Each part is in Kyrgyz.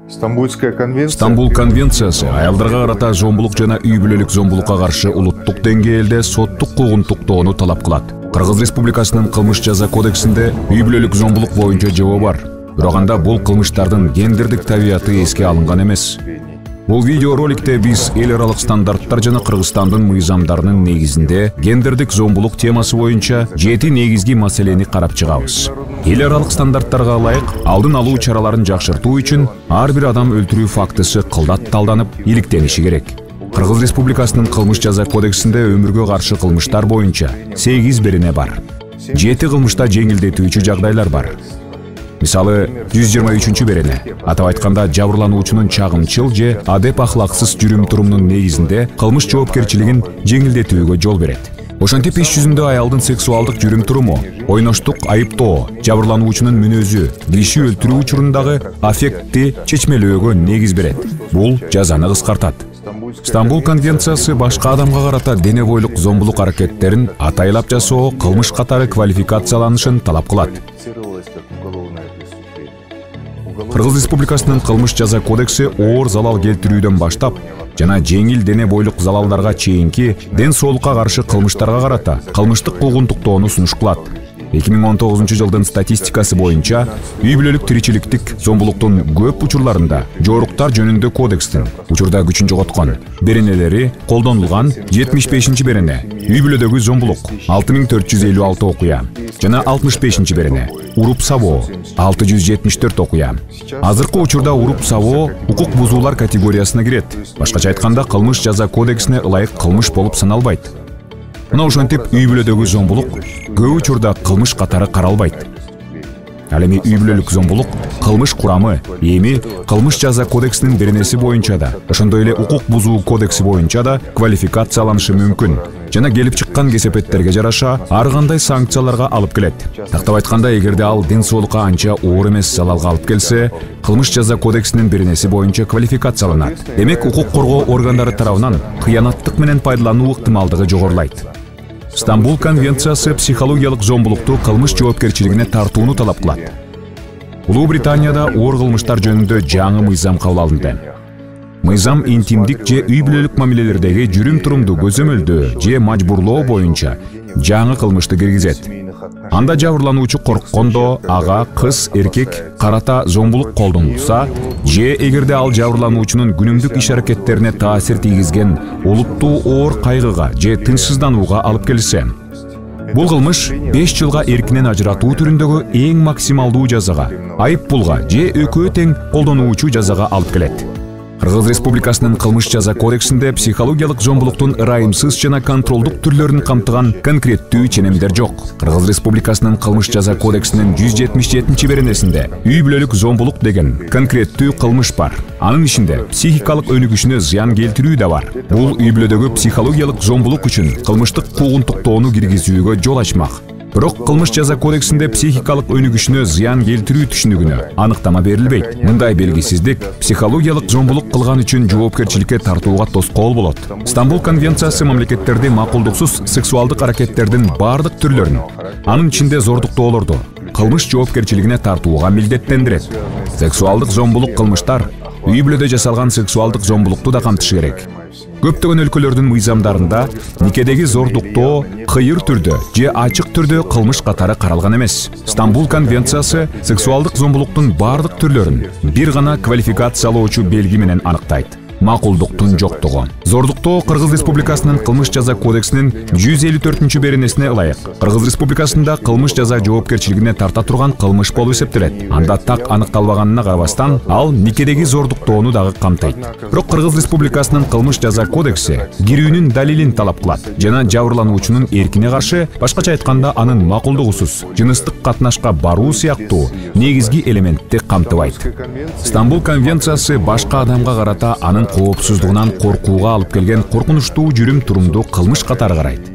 Стамбул конвенциясы аялдарга карата зомбулук жана үй бүлөлүк зомбулукка каршы улуттук деңгээлде соттук куугунтуктоону талап кылат. Кыргыз Республикасынын кылмыш жаза кодексинде үй бүлөлүк зомбулук боюнча жобо бар. Бирок анда бул кылмыштардын гендердик табияты эске алынган эмес. Бул видеороликте биз эл аралык стандарттар жана Кыргызстандын мыйзамдарынын негизинде гендердик зомбулук темасы боюнча 7 негизги маселени карап чыгабыз. Эл аралык стандарттарга ылайык алдын алуу чараларын жакшыртуу үчүн ар бир адам өлтүрүү фактысы кылдат талданып, иликтениши керек. Кыргыз Республикасынын кылмыш жаза кодексинде өмүргө каршы кылмыштар боюнча 8 берене бар. 7 кылмышта жеңилдетүүчү жагдайлар бар. Мисалы, 123 берене. Атап айтканда, жабырлануучунун чагымчыл же адеп ахлаксыз жүрүм-турумунун негизинде кылмыш жоопкерчилигин жеңилдетүүгө жол берет. Ошентип иш жүзүндө аялдын сексуалдык жүрүм-туруму, ойноштук айыптоо, жабырлануучунун мүнөзү, киши өлтүрүү учурундагы аффектти чечмелөөгө негиз берет. Бул жазаны кыскартат. Стамбул конвенциясы башка адамга карата дене бойлук зомбулук аракеттерин атайлап жасоо кылмыш катары квалификацияланышын талап кылат. Кыргыз Республикасынын кылмыш жаза кодекси оор залал келтирүүдөн баштап жана жеңил дене бойлук залалдарга чейинки ден соолукка каршы кылмыштарга карата кылмыштык куугунтуктоону сунуш кылат. 2019 жылдын статистикасы боюнча үй бүлөлүк тиричиликтик зомбулуктун көп учурларында жоруктар жөнүндө кодекстин учурда күчүн жоготкон беренелери колдонулган. 75 берене үй бүлөдөгү зомбулук 6456 окуя жана 65 берене уруп сабоо 674 окуя. Азыркы учурда уруп сабоо укук бузуулар категориясына кирет. Башкача айтканда, кылмыш жаза кодексине ылайык кылмыш болуп саналбайт. Мына ошентип үй бүлөдөгү зомбулук көп учурда кылмыш катары каралбайт. Ал эми үй бүлөлүк зомбулук кылмыш курамы эми кылмыш жаза кодексинин беренеси боюнча да, ошондой эле укук бузуу кодекси боюнча да квалификацияланышы мүмкүн жана келип чыккан кесепеттерге жараша ар кандай санкцияларга алып келет. Тактап айтканда, эгерде ал ден соолукка анча оор эмес залалга алып келсе, кылмыш жаза кодексинин беренеси боюнча квалификацияланат. Демек, укук коргоо органдары тарабынан кыянаттык менен пайдалануу ыктымалдыгы жогорулайт. Стамбул конвенциясы психологиялык зомбулукту кылмыш жоопкерчилигине тартууну талап кылат. Улуу Британияда оор кылмыштар жөнүндө жаңы мыйзам кабыл алынды. Мыйзам интимдик же үй бүлөлүк мамилелердеги жүрүм-турумду көзөмөлдөө же мажбурлоо боюнча жаңы кылмышты киргизет. Анда жабырлануучу корккондо ага кыз эркек карата зомбулук колдонулса же эгерде ал жабырлануучунун күнүмдүк иш-аракеттерине таасир тийгизген олуттуу оор кайгыга же тынчсызданууга алып келсе, бул кылмыш 5 жылга эркинен ажыратуу түрүндөгү эң максималдуу жазага, айып пулга же экөө тең колдонуучу жазага алып келет. Кыргыз Республикасынын кылмыш жаза кодексинде психологиялык зомбулуктун ырайымсыз жана контролдук түрлөрүн камтыган конкреттүү ченемдер жок. Кыргыз Республикасынын кылмыш жаза кодексинин 177 беренесинде үй бүлөлүк зомбулук деген конкреттүү кылмыш бар. Анын ичинде психикалык өнүгүшүнө зыян келтирүү да бар. Бул үй бүлөдөгү психологиялык зомбулук үчүн кылмыштык куугунтуктоону киргизүүгө жол ачмак. Бирок кылмыш жаза кодексинде психикалык өнүгүшүнө зыян келтирүү түшүнүгүнө анықтама берилбейт. Мындай белгисиздик психологиялык зомбулук кылган үчүн жоопкерчиликке тартууга тоскоол болот. Стамбул конвенциясы мамлекеттерди макулдуксуз сексуалдык аракеттердин бардык түрлөрүн, анын ичинде зордуктоолорду кылмыш жоопкерчилигине тартууга милдеттендирет. Сексуалдык зомбулук кылмыштар үй бүлөдө жасалган сексуалдык зомбулукту да камтышы керек. Көптөгөн өлкөлөрдүн мыйзамдарында никедеги зордуктоо кыйыр түрдө же ачык түрдө кылмыш катары каралган эмес. Стамбул конвенциясы сексуалдык зомбулуктун бардык түрлөрүн бир гана квалификациялоочу белги менен аныктайт. Макулдуктун жоктугу. Зордуктоо Кыргыз Республикасынын кылмыш жаза кодексинин 154 беренесине ылайык Кыргыз Республикасында кылмыш жаза жоопкерчилигине тарта турган кылмыш болуп эсептелет. Анда так аныкталбаганына карабастан, ал никедеги зордуктоону дагы камтыйт. Бирок Кыргыз Республикасынын кылмыш жаза кодекси кирүүнүн далилин талап кылат жана жабырлануучунун эркине каршы, башкача айтканда, анын макулдугусуз жыныстык катнашка баруу сыяктуу негизги элементти камтыбайт. Стамбул конвенциясы башка адамга карата анын коопсуздугунан коркууга алып келген коркунучтуу жүрүм-турумду кылмыш катары карайт.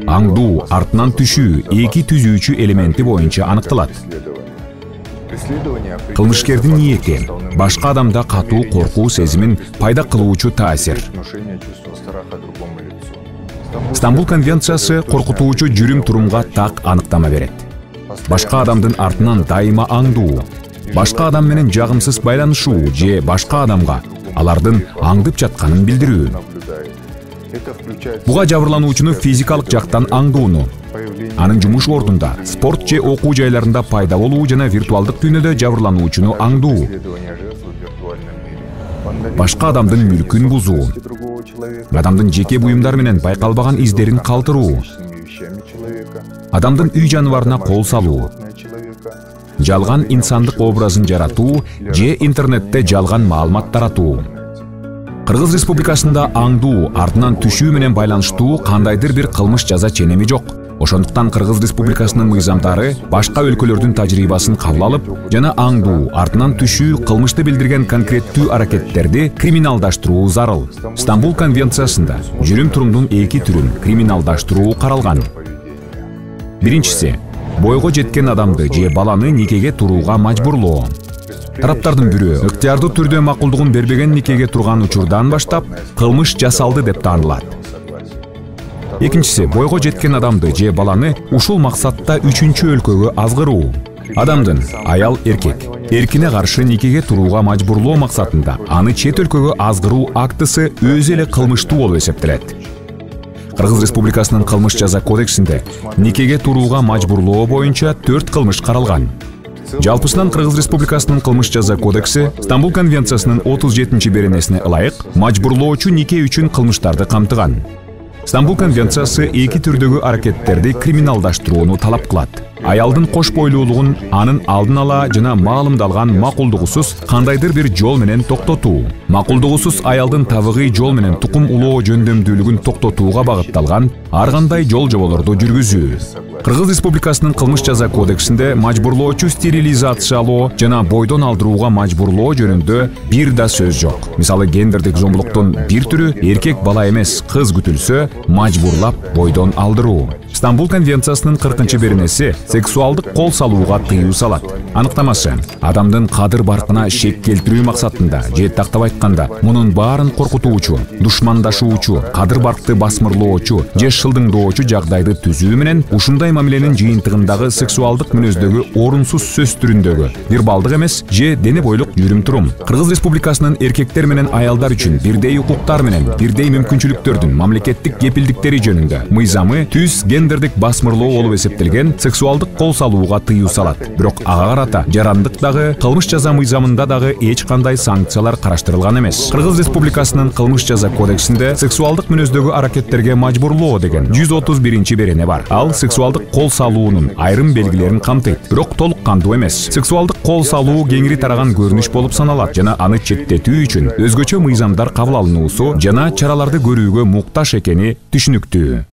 Аңдуу, артынан түшүү, эки түзүүчү элементи боюнча аныкталат. Кылмышкердин ниети, башка адамда катуу коркуу сезимин пайда кылуучу таасир. Стамбул конвенциясы коркутуучу жүрүм-турумга так аныктама берет. Башка адамдын артынан дайыма аңдуу, башка адам менен жагымсыз байланышуу же башка адамга алардын аңдып жатканын билдирүү. Буга жабырлануучуну физикалык жактан аңдууну, анын жумуш ордунда, спорт же окуу жайларында пайда болуу жана виртуалдык дүйнөдө жабырлануучуну аңдуу, башка адамдын мүлкүн бузуу, адамдын жеке буюмдары менен байкалбаган издерин калтыруу, адамдын үй жаныбарына кол салуу, жалган инсандык образын жаратуу же интернетте жалган маалымат таратуу. Кыргыз Республикасында аңдуу, артынан түшүү менен байланыштуу кандайдыр бир кылмыш жаза ченеми жок. Ошондуктан Кыргыз Республикасынын мыйзамдары башка өлкөлөрдүн тажрыйбасын кабыл алып, жана аңдуу, артынан түшүү кылмышты билдирген конкреттүү аракеттерди криминалдаштыруу зарыл. Стамбул конвенциясында жүрүм-турумдун эки түрүн криминалдаштыруу каралган. Биринчиси, бойго жеткен адамды же баланы никеге турууга мажбурлоо. Тараптардын бирөө ыктыярдуу түрдө макулдугун бербеген никеге турган учурдан баштап кылмыш жасалды деп таанылат. Экинчиси, бойго жеткен адамды же баланы ушул максатта үчүнчү өлкөгө азгыруу. Адамдын аял эркек эркине каршы никеге турууга мажбурлоо максатында аны чет өлкөгө азгыруу актысы өзү эле кылмыштуу болуп эсептелет. Кыргыз Республикасынын кылмыш жаза кодексинде никеге турууга мажбурлоо боюнча 4 кылмыш каралган. Жалпысынан Кыргыз Республикасынын кылмыш жаза кодекси Стамбул конвенциясынын 37-беренесине ылайык мажбурлоочу нике үчүн кылмыштарды камтыган. Стамбул конвенциясы эки түрдөгү аракеттерди криминалдаштырууну талап кылат. Аялдын кош бойлуулугун анын алдын ала жана маалымдалган макулдугусуз кандайдыр бир жол менен токтотуу. Макулдугусуз аялдын табигый жол менен тукум улоо жөндөмдүүлүгүн токтотууга багытталган ар кандай жол жоболорду жүргүзүү. Кыргыз Республикасынын кылмыш жаза кодексинде мажбурлоочу стерилизациялоо жана бойдон алдырууга мажбурлоо жөнүндө бир да сөз жок. Мисалы, гендердик зомбулуктун бир түрү эркек бала эмес кыз күтүлсө, мажбурлап бойдон алдыруу. Стамбул конвенциясынын 40-беренеси сексуалдык кол салууга тыюу салат. Аныктамасы: адамдын кадыр баркына шек келтирүү максатында же тактап айтканда, мунун баарын коркутуучу, душмандашуучу, кадыр баркты басмырлоочу же шылдыңдоочу жагдайды түзүү менен ушундай мамиленин жыйынтыгындагы сексуалдык мүнөздөгү орунсуз сөз түрүндөгү вербалдык эмес же дене бойлук жүрүм-турум. Кыргыз Республикасынын эркектер менен аялдар үчүн бирдей укуктар менен бирдей мүмкүнчүлүктөрдүн мамлекеттик кепилдиктери жөнүндө мыйзамы түз гендердик басмырлоо болуп эсептелген сексуалдык кол салууга тыюу салат. Бирок ага карата жарандык дагы, кылмыш жаза мыйзамында дагы эч кандай санкциялар караштырылган эмес. Кыргыз Республикасынын кылмыш жаза кодексинде сексуалдык мүнөздөгү аракеттерге мажбурлоо деген 131-берене бар. Ал сексуалдык кол салуунун айрым белгилерин камтыйт, бирок толук кандуу эмес. Сексуалдык кол салуу кеңири тараган көрүнүш болуп саналат жана аны четтетүү үчүн өзгөчө мыйзамдар кабыл алынуусу жана чараларды көрүүгө муктаж экени түшүнүктүү.